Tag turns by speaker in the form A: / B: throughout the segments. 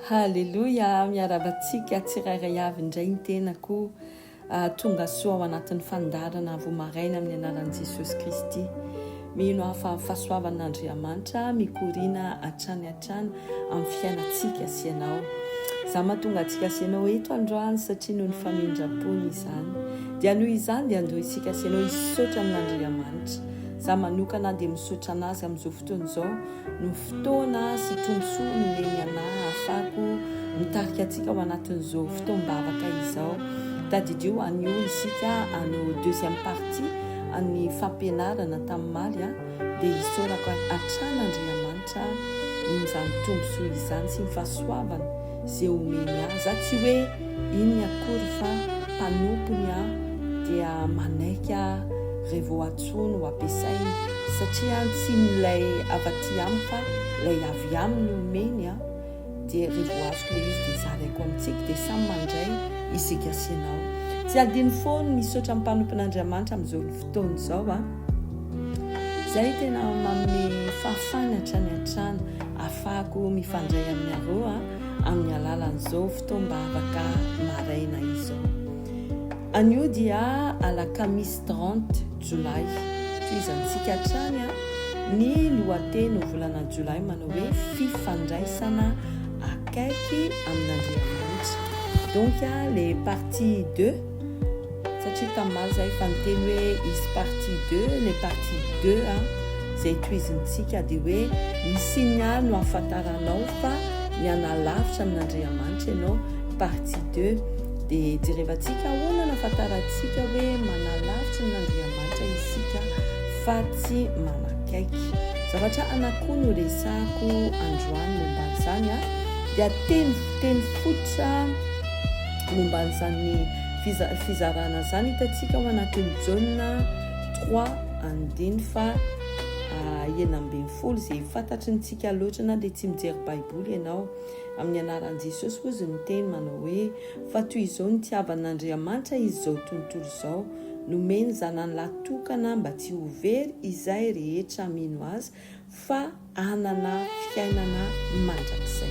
A: Halleloia, miarabantsika tsirairay avy indray ny tenako tonga soa ao anatin'ny fandarana vomaraina amin'ny anaran'i Jesosy Kristy. Mino hafa fahasoavan'Andriamanitra mikoriana hatrany amin'ny fiainantsika sy ianao. Za mahatonga antsika sy ianao eto androany satria noho ny famindram-pony izany. Dia noho izany dia andoha isika sy ianao hisaotra amin'Andriamanitra. Za manokana dia misaotra anazy amin'izao fotoana izao no fotoana sy tombosoa nomeny anahy ahafahako mitarika antsika ao anatin'izao fotoam-bavaka izao. Tadidio anio isika hanao deuxième partie amin'ny fampianarana tamin'ny maly dia hisaorako hatran'Andriamanitra izany tombosoa izany sy ny fahasoavana izay omeny ahy. Za tsy hoe inona akory fa mpanompony dia manaiky revo atsono ho ampiasainy satria tsy milay avaty aminy fa ilay avy aminy omeny dia revo azoko ilay izy dia zaraiko amintsika dia samy mandray isika sy ianao. Tsy adino foana misaotra amin'ny mpanompon'Andriamanitra amin'izao fotoana izao Zay tena manome fahafahana hatrany ahafahako mifandray aminareo amin'ny alalan'izao fotoam-bavaka maraina izao. Anio dia alakamisy 30 jolay toizantsika hatrany ny lohateny ho volana jolay manao hoe fifandraisana akaiky amin'Andriamanitra. Donc les parties 2 satria tamin'maly zay efa niteny hoe izy partie 2 les parties 2 zay toizintsika dia hoe ny signal no ahafantaranao fa mianalavitra amin'Andriamanitra ianao. Partie 2 dia jerevantsika ahoana nahafantarantsika hoe manalavitra n'Andriamanitra isika fa tsy manakaiky. Zavatra anakory no resako androany momban'izany dia teny fototra momban'izany fizarana zany hitantsika ao anatin'ny Jaona 3:9 zay fantatry ntsika loatra na dia tsy mijery baiboly ianao. Amin'ny anaran'i Jesosy ozy ny teny manao hoe fa toy izao ny tiavan'Andriamanitra izy izao tontolo izao nomeny zanany latokana mba tsy ho very izay rehetra mino azy fa hanana fiainana mandrakizay.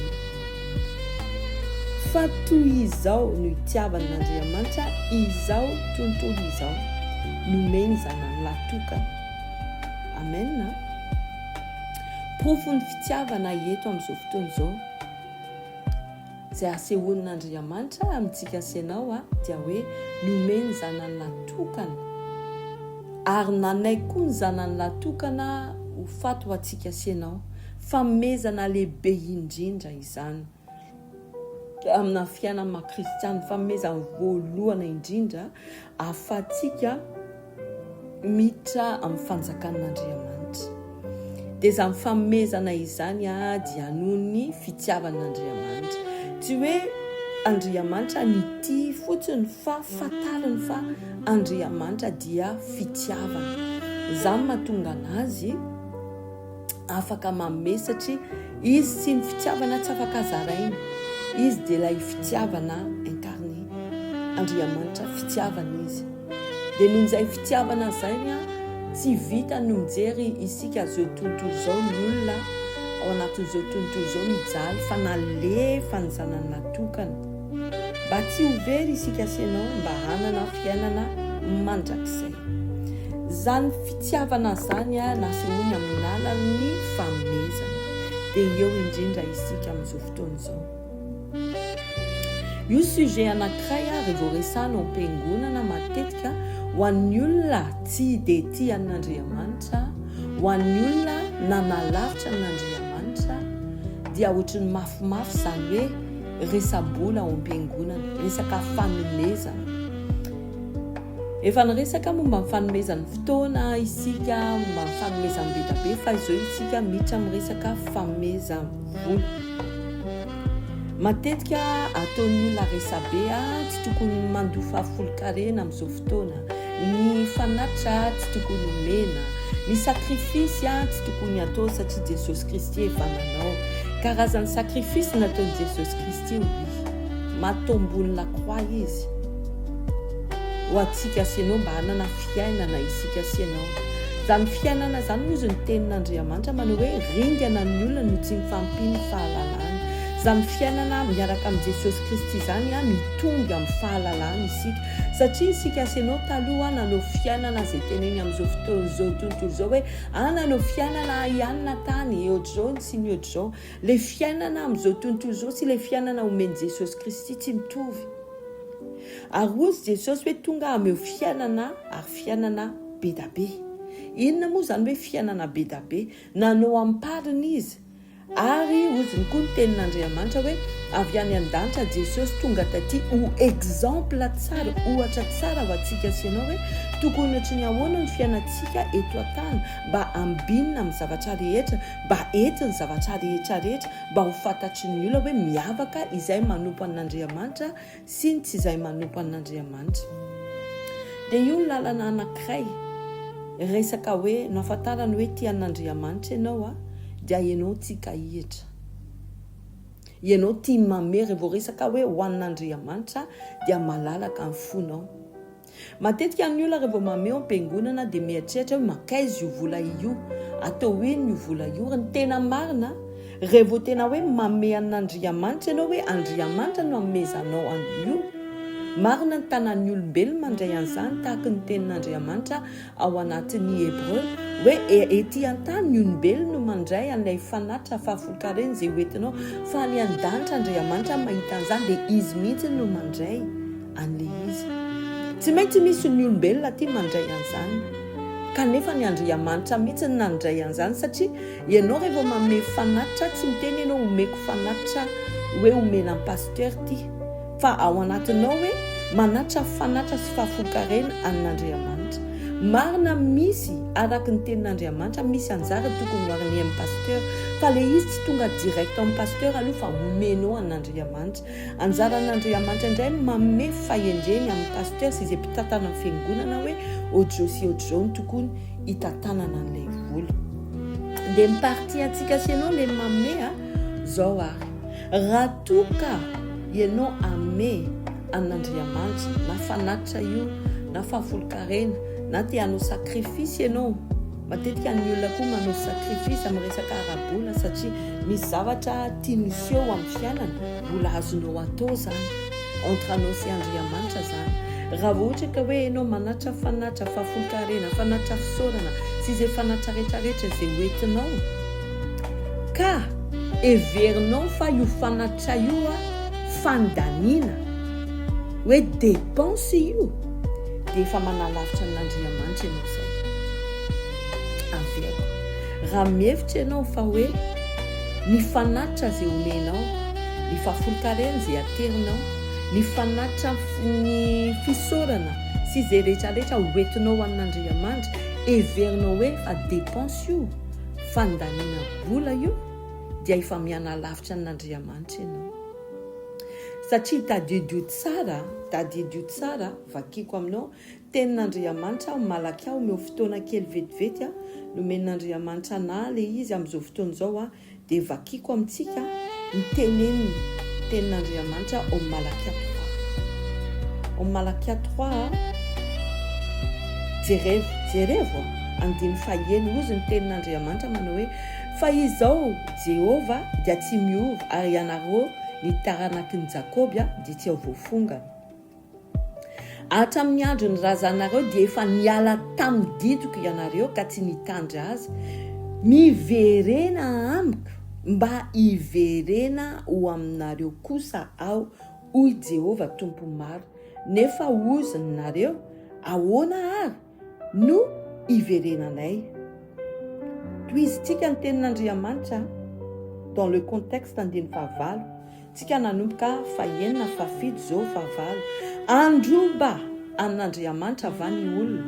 A: Fa toy izao no itiavan'Andriamanitra izao tontolo izao nomeny zanany latokana. Amen. Profo ny fitiavana eto amin'izao fotoana izao izay asehoan'Andriamanitra amintsika sy ianao dia hoe nomeny zanany latokana ary nanaiky koa ny zanany latokana ho fato ho antsika sy ianao. Famezana lehibe indrindra izany amina fiainana kristiana, famezana voalohana indrindra ahafahantsika miditra amin'ny fanjakan'Andriamanitra. Dia izany famezana izany dia noho ny fitiavan'Andriamanitra. Tsy hoe Andriamanitra nity fotsiny fa fatariny fa Andriamanitra dia fitiavana. Izany mahatonga anazy afaka manome satria izy sy ny fitiavana tsy afaka zaraina. Izy dia ilay fitiavana incarné. Andriamanitra fitiavana izy. Dia noho izay fitiavana izany tsy vita no mijery isika zao tontolo izao ny olona ao anatin'izao tontolo izao mijaly fa nalefa ny zanany latokana mba tsy ho very isika sy ianao mba hanana fiainana mandrakizay. Zany fitiavana zany nasehoany amin'ny alalan'ny famezana. Dia eo indrindra isika amin'izao fotoana izao. Io sujet anankiray revo resana ao am-piangonana matetika ho an'ny olona tsy dia tia an'Andriamanitra, ho an'ny olona nanalavitra an'Andriamanitra dia ohatrany mafimafy izany hoe resabola ao am-piangonana, resaka fanomezana. Efa niresaka momba ny fanomezana fotoana isika, momba ny fanomezana be dia be, fa izao isika miditra miresaka fanomezam-vola. Matetika ataon'ny olona resabe tsy tokony mandofa folo-karena amin'izao fotoana. Ny fanatra tsy tokony omena, ny sakrifisy tsy tokony atao satria Jesosy Kristy efa nanao. Karazany sakrifisy nataon'i Jesosy Kristy matombony lakroa izy ho antsika sy ianao mba hanana fiainana isika sy ianao. Zany fiainana zany ozy ny tenin'Andriamanitra manao hoe ringana ny olona no tsy mifampiny fahalalana. Izany fiainana miaraka amin'ny Jesosy Kristy izany mitonga amin'ny fahalalana isika satria isika asianao taloha nanao fiainana izay teneny amin'izao fotoana izao tontolo izao hoe nanao fiainana ianona tany ohatr'izao sy ny ohatr'izao. Le fiainana amin'izao tontolo izao sy le fiainana omeny Jesosy Kristy tsy mitovy. Ary ozy Jesosy hoe tonga ameo fiainana ary fiainana be da be. Inona moa izany hoe fiainana be da be? Nanao amparina izy. Ary oziny koa ny tenin'Andriamanitra hoe avy any an-danitra Jesosy tonga taty ho exemple tsara, ohatra tsara ho antsika sy ianao hoe tokony ohatry ny ahoana ny fiainantsika eto an-tany mba ambinina amin'ny zavatra rehetra, mba entiny zavatra rehetrarehetra, mba ho fantatry ny olona hoe miavaka izay manompo an'Andriamanitra sy ny tsy izay manompo an'Andriamanitra. Dia io ny lalana anankiray resaka hoe nahafantarana hoe tia an'Andriamanitra ianao dia ianao tia kahihatra. Ianao tia mamery vao resaka hoe ho an'Andriamanitra dia malalaka ny fonao. Matetika ny olona rehefa mameo am-piangonana dia mieritreritra hoe makaizy io vola io, atao hoe io vola io. Ny tena marina rehefa tena hoe mame an'Andriamanitra ianao hoe Andriamanitra no amezanao an'io. Marina ny tanan'ny olombelona mandray an'izany tahaka ny tenin'Andriamanitra ao anatin'ny Hébreu hoe ety an-tany ny olombelona no mandray an'ilay fanatitra fahafolon-karena izay hoentinao fa ny an-danitra Andriamanitra mahita an'izany dia izy mihitsy no mandray an'ilay izy. Tsy maintsy misy ny olombelona aty mandray an'izany kanefa ny Andriamanitra mihitsy no nandray an'izany satria ianao rehefa mame fanatitra tsy miteny ianao omeko fanatitra hoe omena ny pasteur ty fa ao anatinao hoe manatra fanatra sy fahafolon-karena an'Andriamanitra. Marina misy araka ny tenin'Andriamanitra misy anjara tokony ho ariny amin'ny pasteur fa le izy tsy tonga direct amin'ny pasteur aloha fa omenao an'Andriamanitra. Anjara an'Andriamanitra indray mame fahendreny amin'ny pasteur sy izay mpitantanana ny fiangonana hoe ohatr'izao sy ohatr'izao no tokony hitantanana an'ilay vola. Dia miparty antsika sy ianao le mame zao ary raha toka ianao ame an'Andriamanitra na fanatitra io na fahafolon-karena na te hanao sakrifisy ianao. Matetika ny olona koa manao sakrifisy amin'ny resaka ara-bola satria misy zavatra tian'ny eo amin'ny fiainana mbola azonao atao zany entre anao sy Andriamanitra zany. Raha ohatra ka hoe ianao manatra fanatitra fahafolon-karena, fanatitra fisaorana sy izay fanatitra rehetrarehetra izay hoentinao ka everinao fa io fanatitra io fandaniana hoe dépense io dia efa manalavitra an'Andriamanitra ianao izay. Aveko raha mihevitra ianao fa hoe ny fanatitra izay omenao, ny fahafolon-karena izay aterinao, ny fanatitra ny fisaorana sy izay rehetrarehetra hoentinao an'Andriamanitra everinao hoe fa dépense io fandaniana vola io dia efa mianalavitra an'Andriamanitra ianao. Satria tadiodio tsara vakiko aminao tenin'Andriamanitra malaky aho omeo fotoana kely vetivety nomen'Andriamanitra na le izy amin'izao fotoana izao dia vakiko amintsika ny tenin'Andriamanitra ao Malakia 3. Ao Malakia 3 jerevo andiny faheny ozy ny tenin'Andriamanitra manao hoe fa izao Jehova dia tsy miova ary ianareo ny taranaky ny Jakoby dia tsy voafongana. Hatramin'ny andro ny razanareo dia efa niala tamin'ny didiko ianareo ka tsy nitandry azy. Miverena amiko mba hiverena ho aminareo kosa aho hoy Jehova tompo maro. Nefa ozinareo ahoana ary no hiverenanay. Toizintsika ny tenin'Andriamanitra dans le contexte andiny fahavalo. Tsika nanomboka fahenina fafito zao fahavalo. Androba an'Andriamanitra vany olona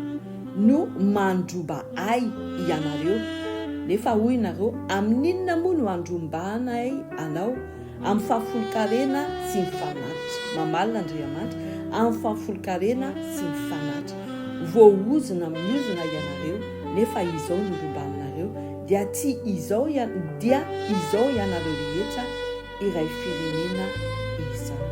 A: no mandroba ay ianareo. Nefa hoy nareo amin'inona moa no andrombahanay anao? Amin'ny fahafolon-karena sy ny fanatitra. Mamalina Andriamanitra amin'ny fahafolon-karena sy ny fanatitra. Voaozina miozina ianareo nefa izao no rombanareo dia tsy izao ianareo rehetra iray firenena izao.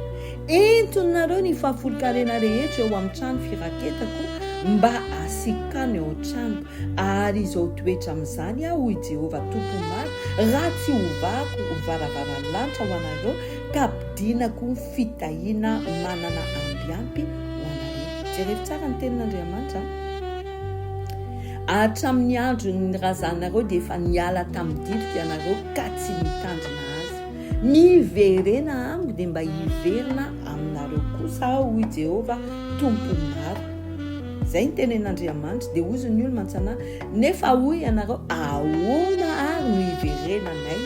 A: Entonareo ny fahafolon-karena rehetra eo amin'ny trano firaketako mba asikany ao an-trano ary izao toetra amin'izany aho hoy Jehovah Tompo-maro raha tsy hovako varavaranlanitra ho anareo ka ampidinako fitahiana manana ambiampy ho anareo. Jerevy tsara ny tenin'Andriamanitra. Hatramin'ny andro ny razanareo dia efa niala tamin'ny didiko ianareo ka tsy mitandrina azy. Miverena amiko dia mba hiverina aminareo kosa aho hoy Jehovah Tompo-maro. Zay ny tenen'Andriamanitra dia ozy ny olo mantsana nefa hoy ianareo ahoana ary no hiverenanay.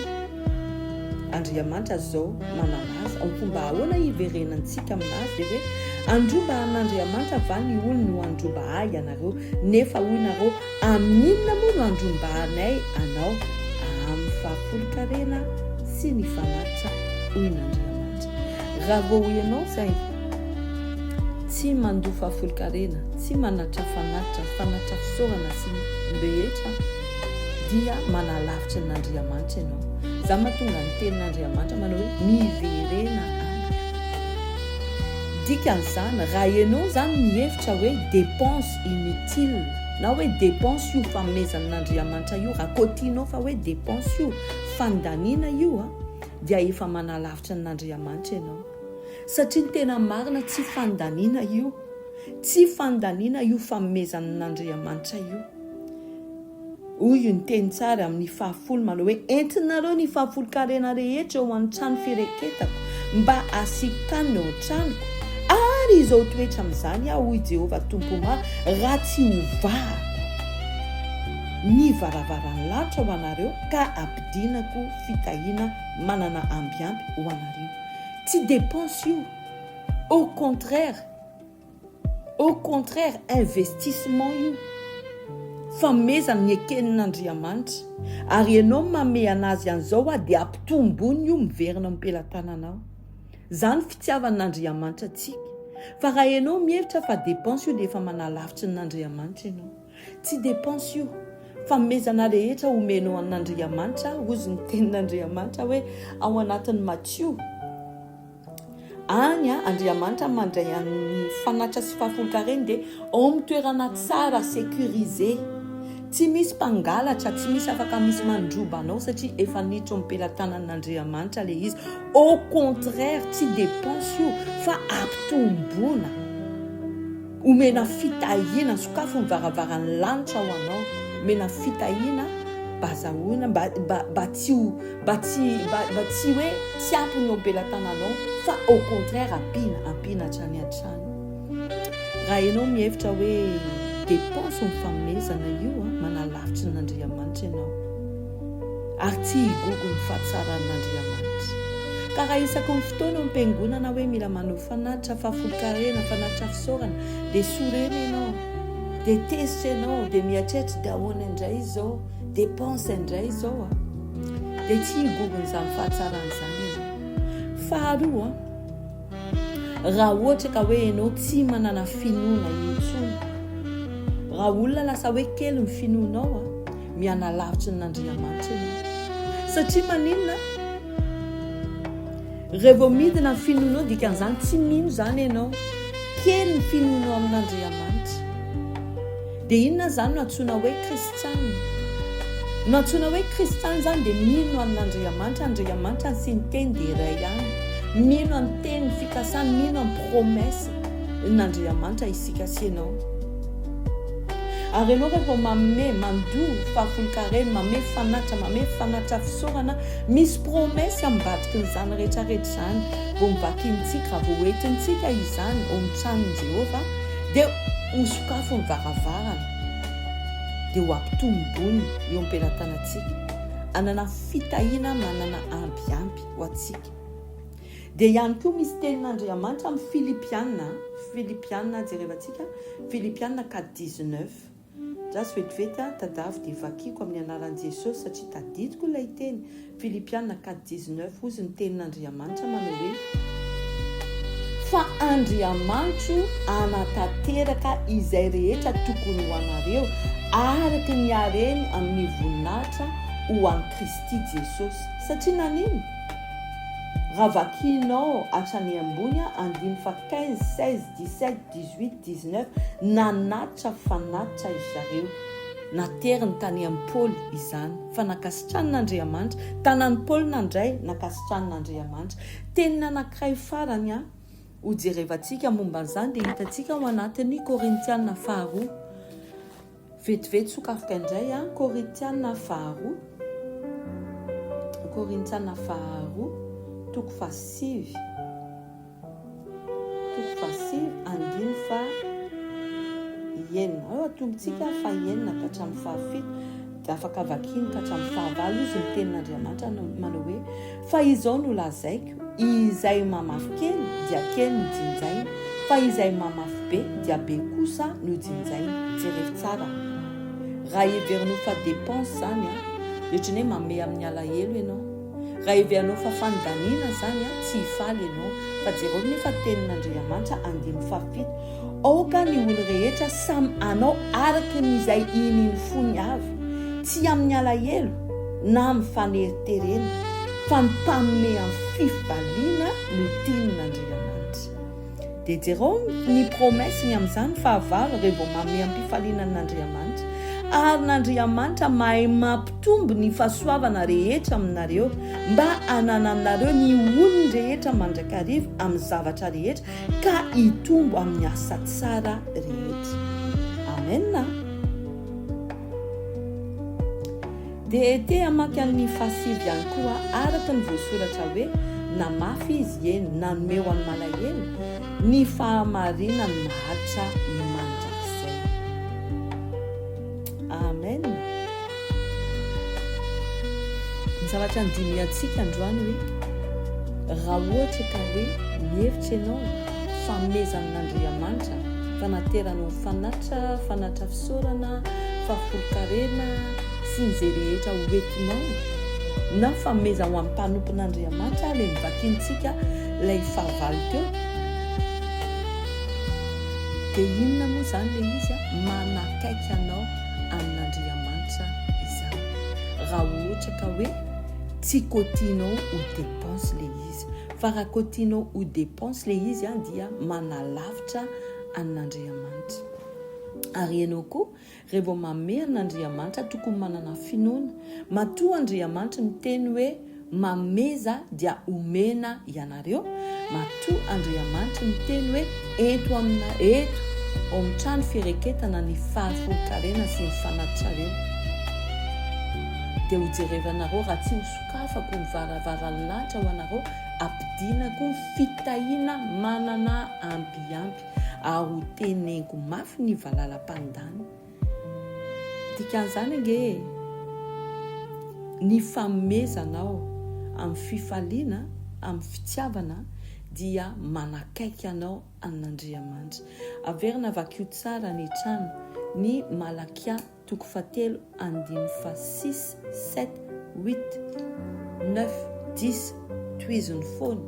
A: Andriamanitra zao mananazy fomba ahoana hiverenantsika aminazy dia hoe androba an'Andriamanitra va ny olona no androba ahy ianareo nefa hoy nareo amin'inona moa no androba anay anao amin'ny fahafolokarena sy ny fanatitra hoy n'Andriamanitra. Raha vao hoy ianao zay tsy mandoa fahafolokarena tsy manatra fanatitra fisaorana sy rehetra dia manalavitra n'Andriamanitra ianao. Za mahatonga ny tenin'Andriamanitra manao hoe miverena amiko. Dikan'izany raha ianao zany mihevitra hoe dépense inutile na hoe dépense io fanomezan'Andriamanitra io raha kotianao fa hoe dépense io fandaniana io dia efa manalavitra n'Andriamanitra ianao. Satria ny tena marina tsy fandaniana io, tsy fandaniana io fanomezan'Andriamanitra io. Hoy ny teny tsara amin'ny 10 manao hoe entinareo ny fahafolokarena rehetra eo an-trano fireketako mba asikany ao an-tranoko ary izao toetra amin'izany aho hoy Jehovah Tompo-maro raha tsy hovako ny varavaran'ny lanitra ho anareo ka ampidinako fitahiana manana ambiampy ho anareo. Tsy dépense io, au contraire investissement io. Famezana ny ekenin'Andriamanitra ary ianao mame anazy an'izao dia ampitombony io miverina ampelantananao. Zany fitiavan'Andriamanitra tsika. Fa raha ianao mihevitra fa dépense io dia efa manalavitra n'Andriamanitra ianao. Tsy dépense io, famezana rehetra omenao an'Andriamanitra ozy ny tenin'Andriamanitra hoe ao anatin'ny Matthieu. Any Andriamanitra mandray ny fanatitra sy fahafolokarena dia ao amin'ny toerana tsara sécurisé. Tsy misy mpangalatra, tsy misy afaka misy mandroba anao satria efa nitro ampelantanan'Andriamanitra le izy. Au contraire, tsy dépense io fa ampitombona. Omena fitahiana, sokafo ny varavaran'ny lanitra ho anao. Omena fitahiana bazahoina mba tsy hoe tsy ampony ampelantananao fa au contraire ampina hatrany hatrany. Raha ianao mihevitra hoe dépense ny fanomezana io manalavitra n'Andriamanitra ianao ary tsy higogo ny fahatsaran'Andriamanitra. Ka raha isaky ny fotoana am-piangonana hoe mila manao fanatitra fahafolokarena, fanatitra fisaorana dia sorena ianao, dia tesitra ianao, dia mieritreritra dia ahoana indray izao, dépense indray izao dia tsy higogo n'izany fahatsaran'izany ianao. Faharoa, raha ohatra ka hoe ianao tsy manana finoana intsony, raha olona lasa hoe kely ny finoanao miana lavitra n'Andriamanitra ianao. Satria maninona? Rehefa midina ny finoanao dikan'izany tsy mino zany ianao, kely ny finoanao amin'Andriamanitra. Dia inona zany no antsoina hoe kristiana? No antsoina hoe kristiana zany dia mino amin'Andriamanitra, Andriamanitra ny sy ny teny dia iray ihany. Mino amin'ny teny fikasana, mino amin'ny promesse n'Andriamanitra isika sy ianao. Ary ianao rehefa mandoa fahafolokarena, mame fanatitra fisaorana, misy promesse ambadiky n'izany rehetrarehetra izany vao mivakintsika, raha vao entintsika izany ao amin'ny tranon'i Jehovah dia hosokafo ny varavarana dia ho ampitombony eo ampelantanantsika, anana fitahiana manana ambiampy ho antsika. Dia ihany koa misy tenin'Andriamanitra amin'ny Filipiana jerevantsika Filipiana 4:19. Zasy vetivety tadavy dia vakiko amin'ny anaran'i Jesosy satria tadidiko ilay teny. Filipiana 4:19 ozy ny tenin'Andriamanitra manao hoe fa Andriamanitra anatanteraka izay rehetra tokony ho anareo araka ny hareny amin'ny voninahitra ho an'i Kristy Jesosy. Satria nanino? raha vakianao hatrany ambony andiny fa 15 16 17 18 19 nanatitra fanatitra izy zareo nateriny tany amin'ny Paoly izany fa nakasitran'Andriamanitra tanan'ny Paoly nandray nakasitran'Andriamanitra tenina anankiray farany ho jerevantsika momba an'izany dia hitantsika ao anatin'ny Korintiana faharoa vetivety sokafika indray Korintiana faharoa toko fasivy andiny fa enina atombotsika fa enina ka hatramin'ny fahafito dia afaka vakiany ka hatramin'ny fahavalo izy ny tenin'Andriamanitra manao hoe fa izao no lazaiko izay mamafy kely dia kely no jinjainy fa izay mamafy be dia be kosa no jinjainy jerevy tsara raha heverinao fa dépense zany ohatrany hoe mame amin'ny alahelo ianao raha heverinao fa fandanina zany tsy hifaly ianao fa jereo nefa tenin'Andriamanitra andiny fahafito aoka ny olo rehetra samy anao araka n'izay ininy fony avy tsy amin'ny alahelo na amin'ny faneriterena fa mipanome amin'ny fifaliana no tian'Andriamanitra dia jereo ny promesiny amin'izany fahavalo rehefa mame amin'ny fifalinan'Andriamanitra ary n'Andriamanitra mahay mampitombo ny fahasoavana rehetra aminareo mba hanana aminareo ny olony rehetra mandrakarivo amin'ny zavatra rehetra ka hitombo amin'ny asa tsara rehetra. Amen. Dia te hamaky amin'ny fasivy ihany koa araka ny voasoratra hoe namafy izy eny nanome ho an'ny malahelo ny fahamarinany maharitra mandrakizay. Amen. Ny zavatra ny dimy antsika androany hoe raha ohatra ka hoe mihevitra ianao fanomezan'Andriamanitra fanateranao fanatitra fisaorana fahafolo-karena sy nyzay rehetra hoentinao na fanomeza ho amin'ny mpanompon'Andriamanitra ilay mivakintsika ilay fahavalo teo dia inona moa zany ilay izy manakaiky anao amin'Andriamanitra izany raha ohatra ka hoe tsy kotianao ho dépense ilay izy fa raha kotianao ho dépense ilay izy dia manalavitra an'Andriamanitra ary ianao koa rehefa manome an'Andriamanitra tokony manana finoana matoa Andriamanitra miteny hoe mameza dia omena ianareo matoa Andriamanitra miteny hoe eto ao amin'ny trano fireketana ny fahafolo-karena sy ny fanatrareo dia ho jerevanareo raha tsy ho sokafako ny varavaran'ny ho anareo ampidinako ny fitahiana manana ampiampy ary ho teneniko mafy ny valalam-pandany dikan'izany ange ny fanomezanao amin'ny fifaliana amin'ny fitiavana dia manakaiky anao amin'Andriamanitra averina vakio tsara ny trano ny Malakia toko 7 andiny fa 6 7 8 9 10 toiziny foana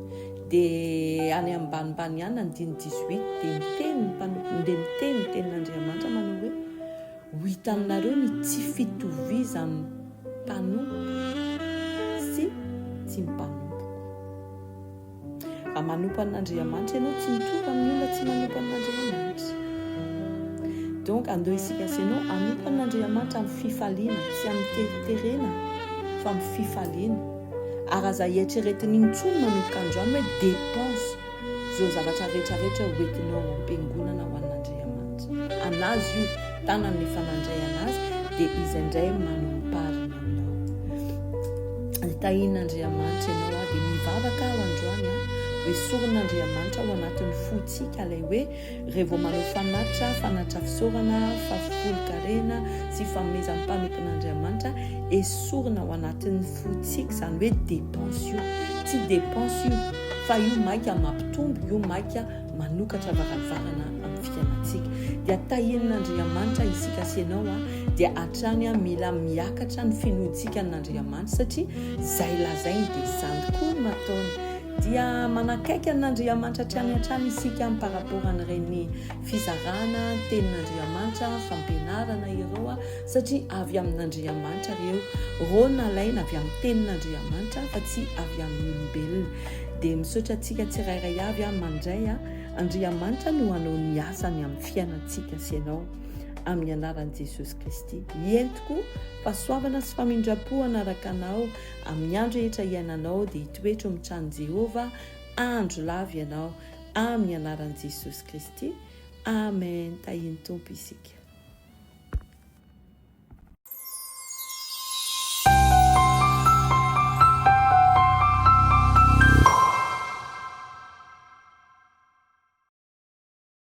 A: dia any ambanimbany ihany andiny 18 dia miteny tenin'Andriamanitra manao hoe ho hitanareo ny tsy fitoviza amin'ny mpanompo sy tsy mpanompo raha manompo an'Andriamanitra ianao tsy mitovy amin'ny olona tsy manompo an'Andriamanitra donc andao isika sy ianao hanompo an'Andriamanitra amin'ny fifaliana sy amin'ny teriterena fa amin'ny fifaliana ary aza hieritreretinyny intsony manomboka androany hoe dépense zao zavatra rehetrarehetra hoentinao ampiangonana ho an'Andriamanitra anazy io tanany efa nandray anazy dia izy indray manomparina aminao tahin'Andriamanitra ianao dia mivavaka ao androany hoe soron'Andriamanitra ao anatin'ny fotsika ilay hoe rehefa manao fanatitra fisaorana fahafolo-karena sy fanomezan'ny mpanompon'Andriamanitra esorina ao anatin'ny fotsika izany hoe dépense io tsy dépense io fa io maika mampitombo io maika manokatra varavarana amin'ny fiainantsika dia tahin'Andriamanitra isika sy ianao dia hatrany mila miakatra ny finoantsika n'Andriamanitra satria zay lazainy dia izany koa no nataony dia manakaiky an'Andriamanitra hatrany isika par rapport an'ireny fizarana tenin'Andriamanitra fampianarana ireo satria avy amin'Andriamanitra ireo nalaina avy amin'ny tenin'Andriamanitra fa tsy avy amin'ny olombelona dia misaotra antsika tsirairay avy mandray Andriamanitra no hanao ny asany amin'ny fiainantsika sy ianao amin'ny anaran'i Jesosy Kristy. Entiko fahasoavana sy famindram-po anaraka anao amin'ny andro rehetra iainanao dia hitoetro mitran'ny Jehovah andro lavy ianao amin'ny anaran'i Jesosy Kristy. Amen. Tahiny tompo isika.